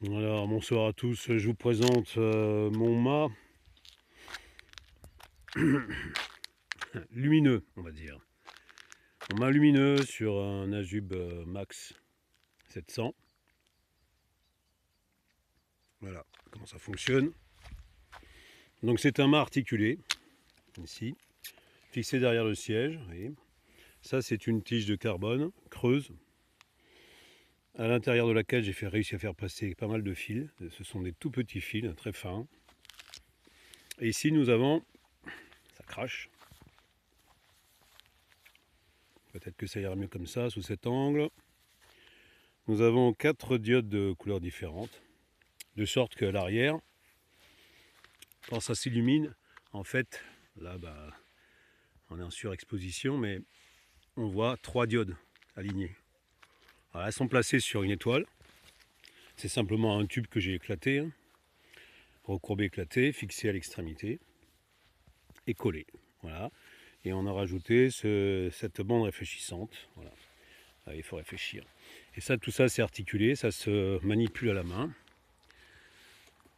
Alors, bonsoir à tous, je vous présente mon mât lumineux, on va dire. Mon mât lumineux sur un Azub Max 700. Voilà comment ça fonctionne. Donc c'est un mât articulé, ici, fixé derrière le siège. Vous voyez. Ça c'est une tige de carbone creuse, à l'intérieur de laquelle j'ai réussi à faire passer pas mal de fils. Ce sont des tout petits fils, très fins. Et ici nous avons, ça crache, peut-être que ça ira mieux comme ça, sous cet angle. Nous avons 4 diodes de couleurs différentes, de sorte que l'arrière, quand ça s'illumine, en fait, là, on est en surexposition, mais on voit 3 diodes alignées. Alors, elles sont placées sur une étoile. C'est simplement un tube que j'ai éclaté, recourbé, éclaté, fixé à l'extrémité et collé. Voilà. Et on a rajouté cette bande réfléchissante. Voilà. Là, il faut réfléchir. Et ça, tout ça, c'est articulé, ça se manipule à la main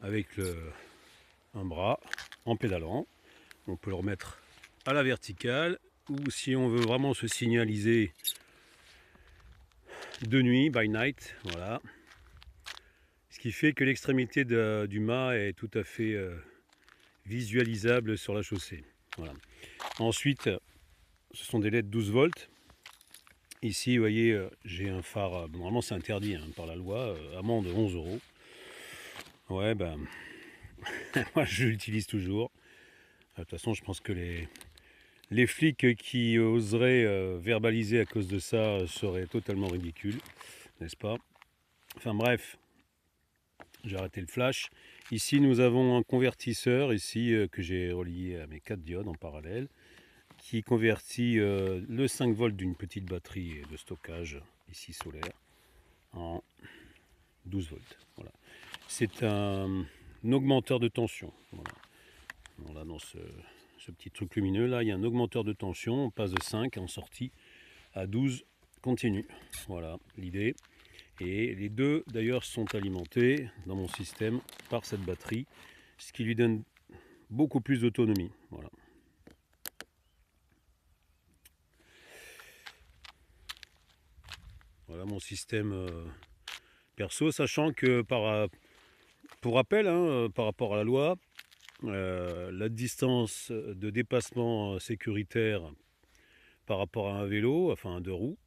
avec un bras en pédalant. On peut le remettre à la verticale, ou si on veut vraiment se signaliser de nuit, by night, voilà. Ce qui fait que l'extrémité du mât est tout à fait visualisable sur la chaussée. Voilà. Ensuite, ce sont des LED 12 volts. Ici, vous voyez, j'ai un phare, normalement c'est interdit par la loi, amende 11 €. Ouais, moi je l'utilise toujours. De toute façon, je pense que les flics qui oseraient verbaliser à cause de ça seraient totalement ridicules, n'est-ce pas? Enfin bref, j'ai arrêté le flash. Ici, nous avons un convertisseur ici que j'ai relié à mes 4 diodes en parallèle, qui convertit le 5 volts d'une petite batterie de stockage ici solaire en 12 volts. Voilà. C'est un augmenteur de tension. Voilà, dans ce petit truc lumineux là, il y a un augmenteur de tension. On passe de 5 en sortie à 12 continu. Voilà l'idée. Et les deux d'ailleurs sont alimentés dans mon système par cette batterie, ce qui lui donne beaucoup plus d'autonomie. Voilà. Voilà mon système perso, sachant que pour rappel, par rapport à la loi, la distance de dépassement sécuritaire par rapport à un vélo, enfin un deux roues,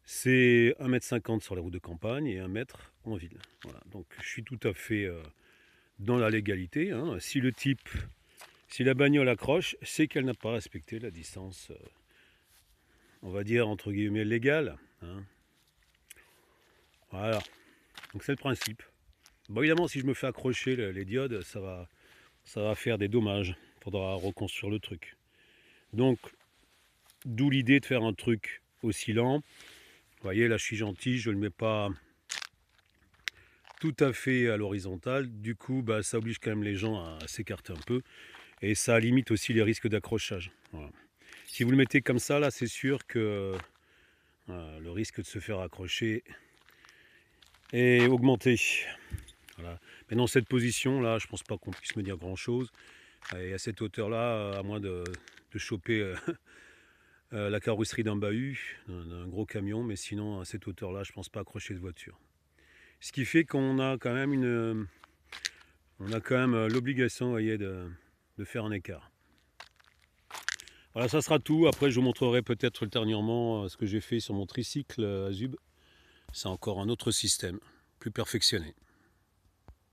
c'est 1,50 m sur les routes de campagne et 1 m en ville. Voilà. Donc je suis tout à fait dans la légalité. Si la bagnole accroche, c'est qu'elle n'a pas respecté la distance, on va dire entre guillemets légale. Voilà. Donc c'est le principe. Bon, évidemment, si je me fais accrocher les diodes, ça va faire des dommages. Il faudra reconstruire le truc. Donc, d'où l'idée de faire un truc aussi lent. Vous voyez, là je suis gentil, je ne le mets pas tout à fait à l'horizontale. Du coup, ça oblige quand même les gens à s'écarter un peu. Et ça limite aussi les risques d'accrochage. Voilà. Si vous le mettez comme ça, là, c'est sûr que le risque de se faire accrocher est augmenté. Voilà. Mais dans cette position-là, je ne pense pas qu'on puisse me dire grand-chose. Et à cette hauteur-là, à moins de choper la carrosserie d'un bahut, d'un gros camion, mais sinon, à cette hauteur-là, je ne pense pas accrocher de voiture. Ce qui fait qu'on a quand même l'obligation, vous voyez, de faire un écart. Voilà, ça sera tout. Après, je vous montrerai peut-être ultérieurement ce que j'ai fait sur mon tricycle Azub. C'est encore un autre système, plus perfectionné.